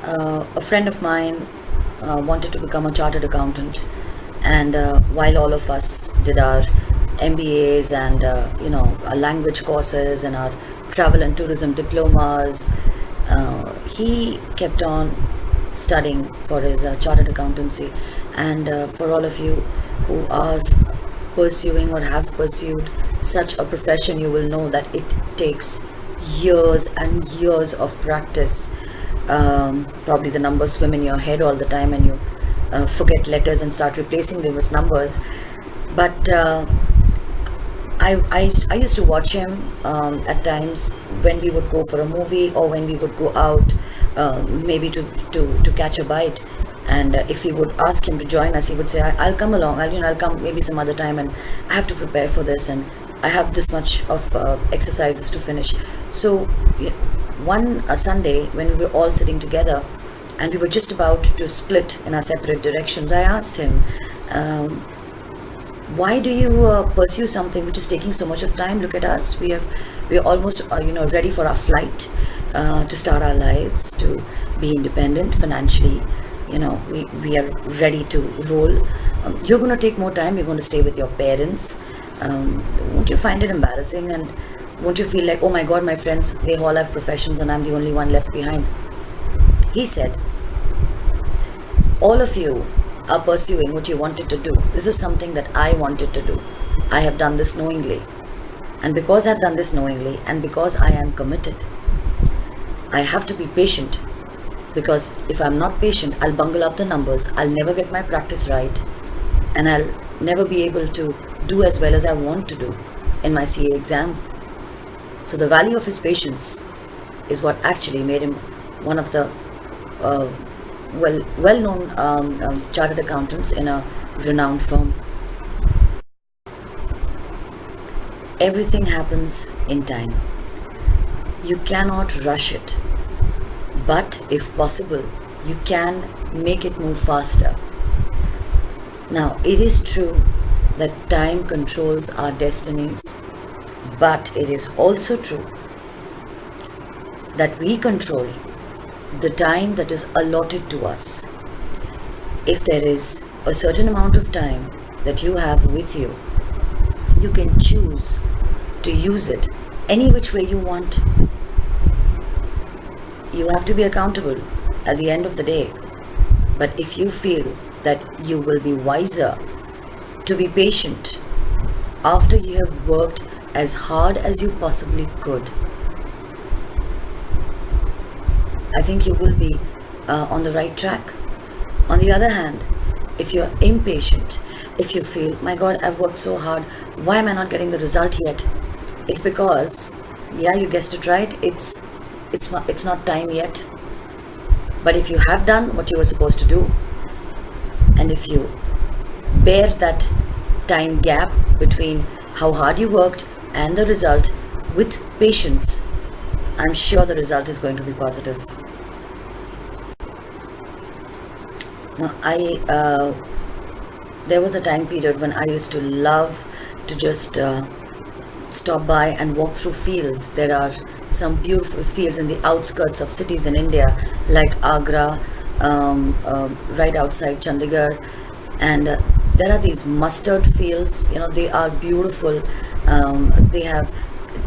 A friend of mine wanted to become a chartered accountant, and while all of us did our MBAs and our language courses and our travel and tourism diplomas, he kept on studying for his chartered accountancy. And for all of you who are pursuing or have pursued such a profession, you will know that it takes years and years of practice. Probably the numbers swim in your head all the time, and you forget letters and start replacing them with numbers. But I used to watch him at times when we would go for a movie or when we would go out, maybe to catch a bite. And if we would ask him to join us, he would say, "I'll come along. I'll come maybe some other time, and I have to prepare for this, and I have this much of exercises to finish." So one Sunday, when we were all sitting together, and we were just about to split in our separate directions, I asked him, "Why do you pursue something which is taking so much of time? Look at us. We are almost ready for our flight to start our lives, to be independent financially. We are ready to roll. You're going to take more time. You're going to stay with your parents. Won't you find it embarrassing? And won't you feel like, oh my God, my friends, they all have professions and I'm the only one left behind?" He said, "All of you are pursuing what you wanted to do. This is something that I wanted to do. I have done this knowingly. And because I've done this knowingly and because I am committed, I have to be patient. Because if I'm not patient, I'll bungle up the numbers, I'll never get my practice right, and I'll never be able to do as well as I want to do in my CA exam." So the value of his patience is what actually made him one of the well-known chartered accountants in a renowned firm. Everything happens in time. You cannot rush it. But if possible, you can make it move faster. Now, it is true that time controls our destinies, but it is also true that we control the time that is allotted to us. If there is a certain amount of time that you have with you, you can choose to use it any which way you want. You have to be accountable at the end of the day. But if you feel that you will be wiser to be patient after you have worked as hard as you possibly could, I think you will be on the right track. On the other hand, if you're impatient, if you feel, my God, I've worked so hard, why am I not getting the result yet? It's because, yeah, you guessed it right, it's not time yet. But if you have done what you were supposed to do, and if you bear that time gap between how hard you worked and the result with patience, I'm sure the result is going to be positive. Now, there was a time period when I used to love to just stop by and walk through fields. There are some beautiful fields in the outskirts of cities in India, like Agra, right outside Chandigarh, and there are these mustard fields. They are beautiful. They have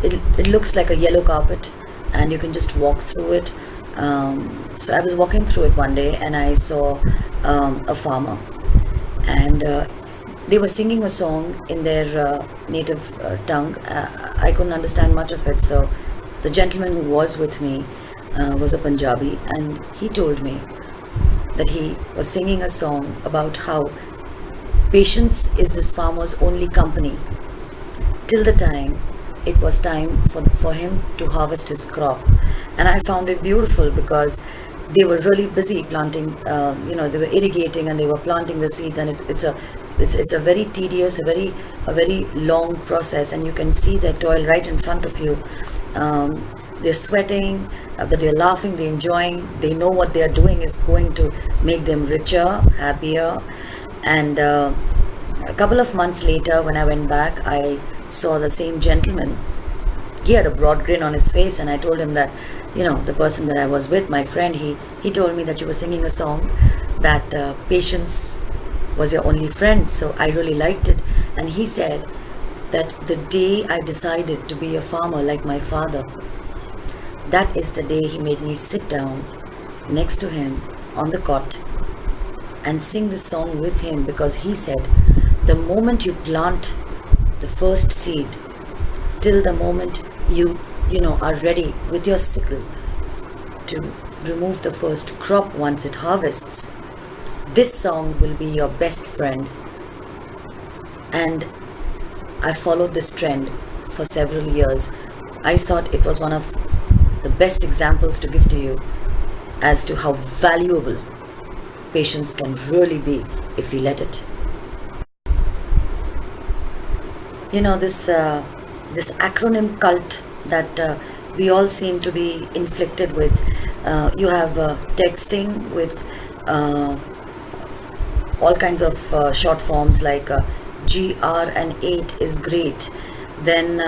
it looks like a yellow carpet, and you can just walk through it. So I was walking through it one day, and I saw a farmer, and they were singing a song in their native tongue. I couldn't understand much of it, so the gentleman who was with me was a Punjabi, and he told me that he was singing a song about how patience is this farmer's only company till the time it was time for him to harvest his crop. And I found it beautiful because they were really busy planting, they were irrigating and they were planting the seeds, and it's a very tedious, a very long process, and you can see their toil right in front of you. They're sweating, but they're laughing, they're enjoying. They know what they're doing is going to make them richer, happier. And a couple of months later, when I went back, I saw the same gentleman. He had a broad grin on his face, and I told him that the person that I was with, my friend, he told me that you were singing a song that patience was your only friend. So I really liked it. And he said that the day I decided to be a farmer like my father, that is the day he made me sit down next to him on the cot and sing the song with him, because he said the moment you plant the first seed till the moment you are ready with your sickle to remove the first crop once it harvests, this song will be your best friend. And I followed this trend for several years. I thought it was one of the best examples to give to you as to how valuable patience can really be if we let it. This acronym cult that we all seem to be inflicted with. You have texting with all kinds of short forms like GR and 8 is great. Then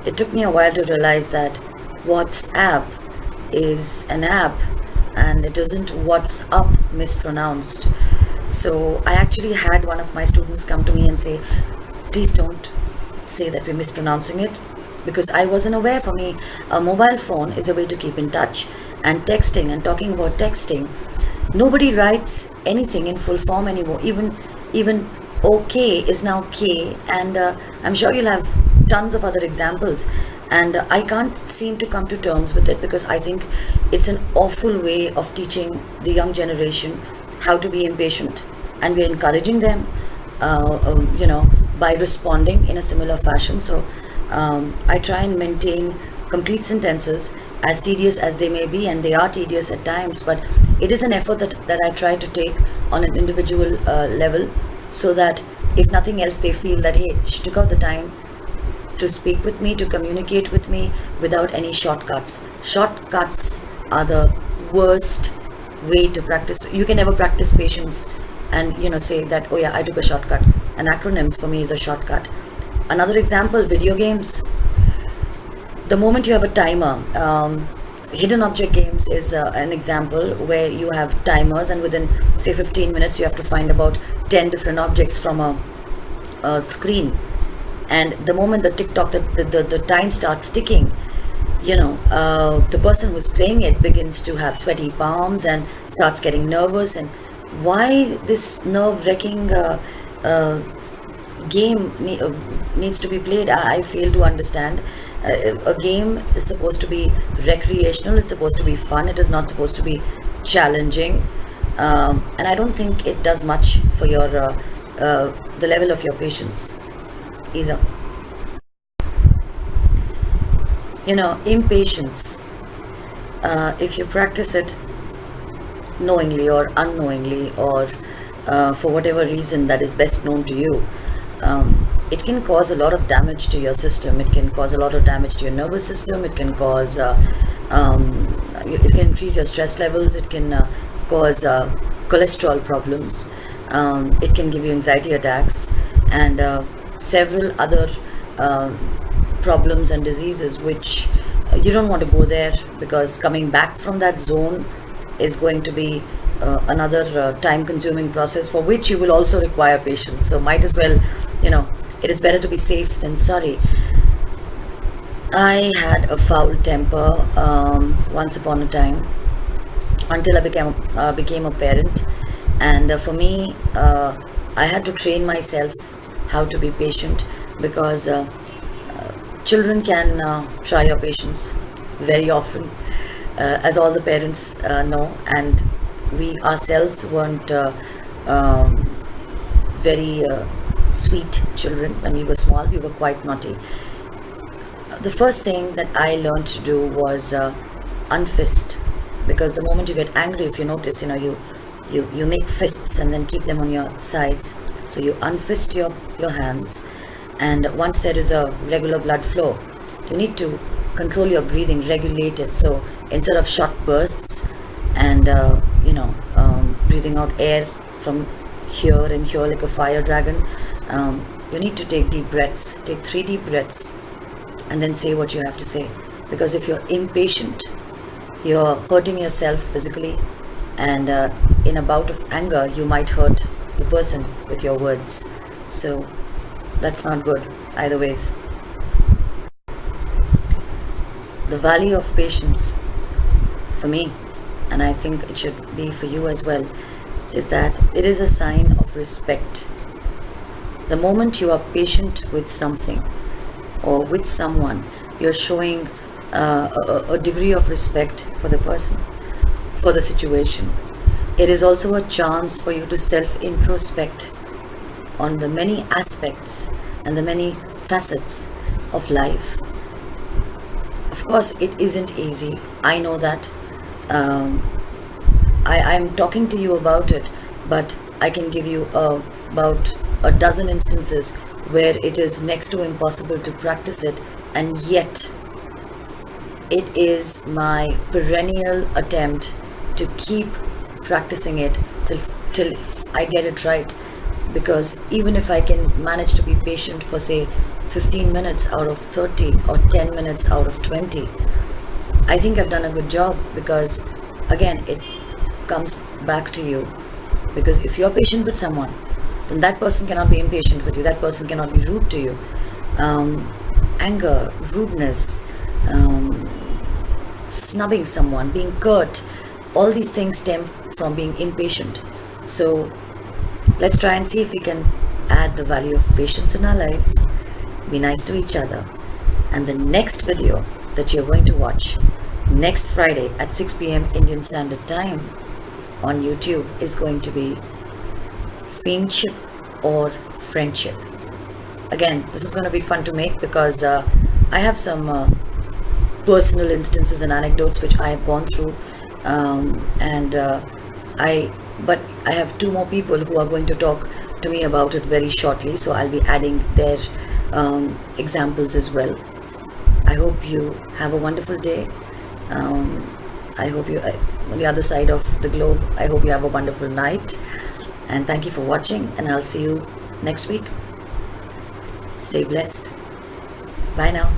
it took me a while to realize that WhatsApp is an app and it isn't what's up mispronounced. So I actually had one of my students come to me and say, please don't say that we're mispronouncing it, because I wasn't aware. For me, a mobile phone is a way to keep in touch. And texting, and talking about texting, nobody writes anything in full form anymore. Even OK is now K, and I'm sure you'll have tons of other examples. And I can't seem to come to terms with it, because I think it's an awful way of teaching the young generation how to be impatient. And we're encouraging them, by responding in a similar fashion. So I try and maintain complete sentences, as tedious as they may be, and they are tedious at times, but it is an effort that I try to take on an individual level, so that if nothing else, they feel that, hey, she took out the time to speak with me, to communicate with me without any shortcuts. Shortcuts are the worst way to practice. You can never practice patience and say that, oh yeah, I took a shortcut. And acronyms for me is a shortcut. Another example, video games. The moment you have a timer, hidden object games is an example where you have timers, and within say 15 minutes you have to find about 10 different objects from a screen. And the moment the TikTok, the time starts ticking, the person who's playing it begins to have sweaty palms and starts getting nervous. And why this nerve-wracking game needs to be played, I fail to understand. A game is supposed to be recreational, it's supposed to be fun, it is not supposed to be challenging. And I don't think it does much for your the level of your patience either. Impatience, if you practice it knowingly or unknowingly, or for whatever reason that is best known to you, it can cause a lot of damage to your system. It can cause a lot of damage to your nervous system. It can cause it can increase your stress levels. It can cause cholesterol problems. It can give you anxiety attacks and several other problems and diseases, which you don't want to go there, because coming back from that zone is going to be another time-consuming process, for which you will also require patience. So might as well, it is better to be safe than sorry. I had a foul temper once upon a time, until I became a parent. And for me, I had to train myself how to be patient, because children can try your patience very often, as all the parents know. And we ourselves weren't very sweet children when we were small. We were quite naughty. The first thing that I learned to do was unfist, because the moment you get angry, if you notice, you make fists and then keep them on your sides. So you unfist your hands, and once there is a regular blood flow, you need to control your breathing, regulate it. So instead of short bursts and breathing out air from here and here like a fire dragon, you need to take deep breaths. Take 3 deep breaths and then say what you have to say. Because if you're impatient, You're hurting yourself physically, and in a bout of anger, you might hurt the person with your words. So that's not good either ways. The value of patience for me, and I think it should be for you as well, is that it is a sign of respect. The moment you are patient with something or with someone, you're showing a degree of respect for the person, for the situation. It is also a chance for you to self introspect on the many aspects and the many facets of life. Of course, it isn't easy. I know that. I'm talking to you about it, but I can give you about a dozen instances where it is next to impossible to practice it, and yet it is my perennial attempt to keep practicing it till I get it right. Because even if I can manage to be patient for, say, 15 minutes out of 30 or 10 minutes out of 20, I think I've done a good job, because again, it comes back to you. Because if you're patient with someone, then that person cannot be impatient with you, that person cannot be rude to you. Anger, rudeness, snubbing someone, being curt, all these things stem from being impatient. So let's try and see if we can add the value of patience in our lives, be nice to each other. And the next video that you're going to watch next Friday at 6 p.m. Indian Standard Time on YouTube is going to be friendship or friendship. Again, this is going to be fun to make, because I have some personal instances and anecdotes which I have gone through, but I have two more people who are going to talk to me about it very shortly, so I'll be adding their examples as well. I hope you have a wonderful day. I hope you, on the other side of the globe, I hope you have a wonderful night. And thank you for watching, and I'll see you next week. Stay blessed. Bye now.